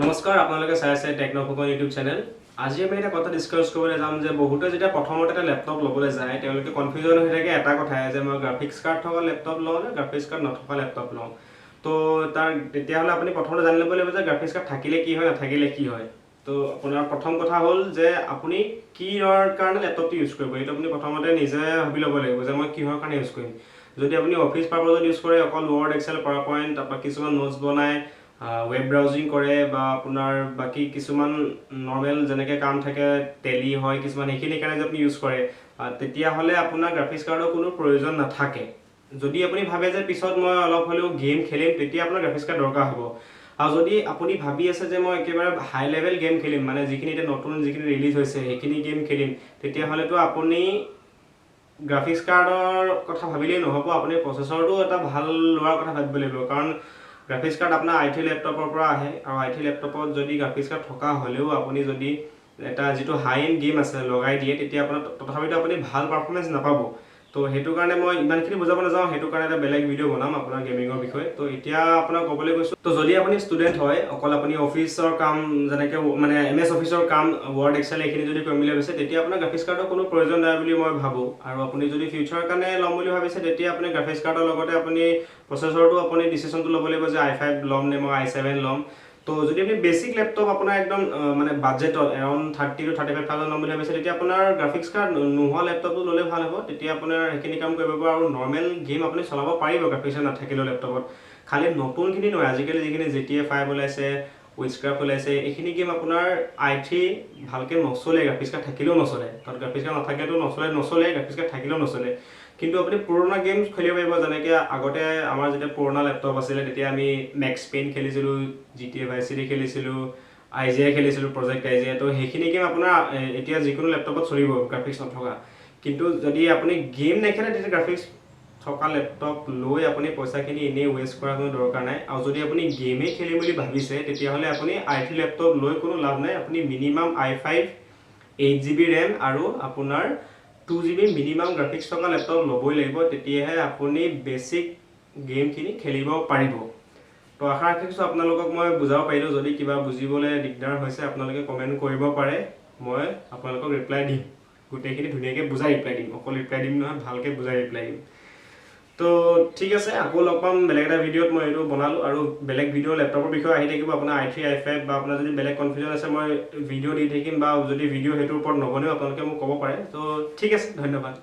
নমস্কাৰ আপোনালোকে চাই আছে টেকন'ফোকন ইউটিউব চেনেল। আজি আমি এটা কথা ডিছকাছ কৰিবলৈ যাম যে বহুতে যেতিয়া প্ৰথমতে এটা লেপটপ ল'বলৈ যায় তেওঁলোকে কনফিউজন হৈ থাকে এটা কথাই যে মই গ্ৰাফিক্স কাৰ্ড থকা লেপটপ লওঁ নে গ্ৰাফিক্স কাৰ্ড নথকা লেপটপ লওঁ। তো তেতিয়াহ'লে আপুনি প্ৰথমতে জানি ল'ব লাগিব যে গ্ৰাফিক্স কাৰ্ড থাকিলে কি হয় নাথাকিলে কি হয়। তো আপোনাৰ প্ৰথম কথা হ'ল যে আপুনি কিহৰ কাৰণে লেপটপটো ইউজ কৰিব এইটো আপুনি প্ৰথমতে নিজে ভাবি ল'ব লাগিব যে মই কিহৰ কাৰণে ইউজ কৰিম। যদি আপুনি অফিচ পাৰপাছত ইউজ কৰে অকল ৱৰ্ড এক্সেল পাৱাৰ পইণ্ট তাৰপৰা কিছুমান নোটছ বনায় ৱেব ব্ৰাউজিং কৰে বা আপোনাৰ বাকী কিছুমান নৰ্মেল যেনেকৈ কাম থাকে টেলি হয় কিছুমান সেইখিনি কাৰণে যদি আপুনি ইউজ কৰে তেতিয়াহ'লে আপোনাৰ গ্ৰাফিক্স কাৰ্ডৰ কোনো প্ৰয়োজন নাথাকে। যদি আপুনি ভাবে যে পিছত মই অলপ হ'লেও গেম খেলিম তেতিয়া আপোনাৰ গ্ৰাফিক্স কাৰ্ড দৰকাৰ হ'ব। আৰু যদি আপুনি ভাবি আছে যে মই একেবাৰে হাই লেভেল গেম খেলিম মানে যিখিনি এতিয়া নতুন যিখিনি ৰিলিজ হৈছে সেইখিনি গেম খেলিম তেতিয়াহ'লেতো আপুনি গ্ৰাফিক্স কাৰ্ডৰ কথা ভাবিলেই নহ'ব, আপুনি প্ৰচেছৰটো এটা ভাল লোৱাৰ কথা ভাবিব লাগিব। কাৰণ গ্ৰাফিক্স কাৰ্ড আপোনাৰ i3 লেপটপৰ পৰা আহে আৰু i3 লেপটপত যদি গ্ৰাফিক্স কাৰ্ড থকা হ'লেও আপুনি যদি এটা যিটো হাই এণ্ড গেম আছে লগাই দিয়ে তেতিয়া আপোনাৰ তথাপিতো আপুনি ভাল পাৰফৰ্মেঞ্চ নাপাব। তো সেইটো কাৰণে মই ইমানখিনি বুজাব নাযাওঁ, সেইটো কাৰণে এটা বেলেগ ভিডিঅ' বনাম আপোনাৰ গেমিঙৰ বিষয়ে। তো এতিয়া আপোনাক ক'বলৈ গৈছোঁ তো যদি আপুনি ষ্টুডেণ্ট হয় অকল আপুনি অফিচৰ কাম যেনেকৈ মানে MS অফিচৰ কাম ৱৰ্ড এক্সেল এইখিনি যদি কৰিম বুলি ভাবিছে তেতিয়া আপোনাৰ গ্ৰাফিক্স কাৰ্ডৰ কোনো প্ৰয়োজন নাই বুলি মই ভাবোঁ। আৰু আপুনি যদি ফিউচাৰৰ কাৰণে ল'ম বুলি ভাবিছে তেতিয়া আপুনি গ্ৰাফিক্স কাৰ্ডৰ লগতে আপুনি প্ৰচেছৰটো আপুনি ডিচিশ্যনটো ল'ব লাগিব যে i5 ল'ম নে মই i7 ল'ম। তো যদি আপুনি বেছিক লেপটপ আপোনাৰ একদম মানে বাজেটত এৰাউণ্ড 30 to 35,000 ল'ম বুলি ভাবিছে তেতিয়া আপোনাৰ গ্ৰাফিক্স কাৰ্ড নোহোৱা লেপটপটো ল'লে ভাল হ'ব। তেতিয়া আপোনাৰ সেইখিনি কাম কৰিব পাৰিব আৰু নৰ্মেল গেম আপুনি চলাব পাৰিব গ্ৰাফিক্স কাৰ্ড নাথাকিলেও লেপটপত। খালি নতুনখিনি নহয়, আজিকালি যিখিনি GTA 5 ওলাইছে উইচক্ৰাফ্ট ওলাইছে এইখিনি গেম আপোনাৰ i3 ভালকৈ নচলে, গ্ৰাফিক্স কাৰ্ড থাকিলেও নচলে। তাত গ্ৰাফিক্স কাৰ্ড নাথাকিলেও নচলে গ্ৰাফিক্স কাৰ্ড থাকিলেও নচলে। কিন্তু আপুনি পুৰণা গেম খেলিব পাৰিব যেনেকৈ আগতে আমাৰ যেতিয়া পুৰণা লেপটপ আছিলে তেতিয়া আমি মেক্স পেইন খেলিছিলোঁ, GTA Vice City খেলিছিলোঁ, IGI খেলিছিলোঁ, প্ৰজেক্ট IGI। তো সেইখিনি গেম আপোনাৰ এতিয়া যিকোনো লেপটপত চলিব গ্ৰাফিক্স নথকা। কিন্তু যদি আপুনি গেম নেখেলে তেতিয়া গ্ৰাফিক্স থকা লেপটপ লৈ আপুনি পইচাখিনি এনেই ৱেষ্ট কৰাৰ কোনো দৰকাৰ নাই। আৰু যদি আপুনি গেমেই খেলিম বুলি ভাবিছে তেতিয়াহ'লে আপুনি i3 লেপটপ লৈ কোনো লাভ নাই। আপুনি মিনিমাম i5 8GB ৰেম আৰু আপোনাৰ 2GB মিনিমাম গ্ৰাফিক্স থকা লেপটপ ল'বই লাগিব, তেতিয়াহে আপুনি বেছিক গেমখিনি খেলিব পাৰিব। তো আশা ৰাখিছোঁ আপোনালোকক মই বুজাব পাৰিলোঁ। যদি কিবা বুজিবলৈ দিগদাৰ হৈছে আপোনালোকে কমেণ্ট কৰিব পাৰে, মই আপোনালোকক ৰিপ্লাই দিম। গোটেইখিনি ধুনীয়াকৈ বুজাই ৰিপ্লাই দিম, অকল ৰিপ্লাই দিম নহয় ভালকৈ বুজাই ৰিপ্লাই দিম। তো ঠিক আছে, আকৌ লগ পাম বেলেগ এটা ভিডিঅ'ত। মই এইটো বনালোঁ আৰু বেলেগ ভিডিঅ' লেপটপৰ বিষয়ে আহি থাকিব। আপোনাৰ i3 i5 বা আপোনাৰ যদি বেলেগ কনফিউজন আছে মই ভিডিঅ' দি থাকিম বা যদি ভিডিঅ' সেইটোৰ ওপৰত নবনেও আপোনালোকে মোক ক'ব পাৰে। তো ঠিক আছে, ধন্যবাদ।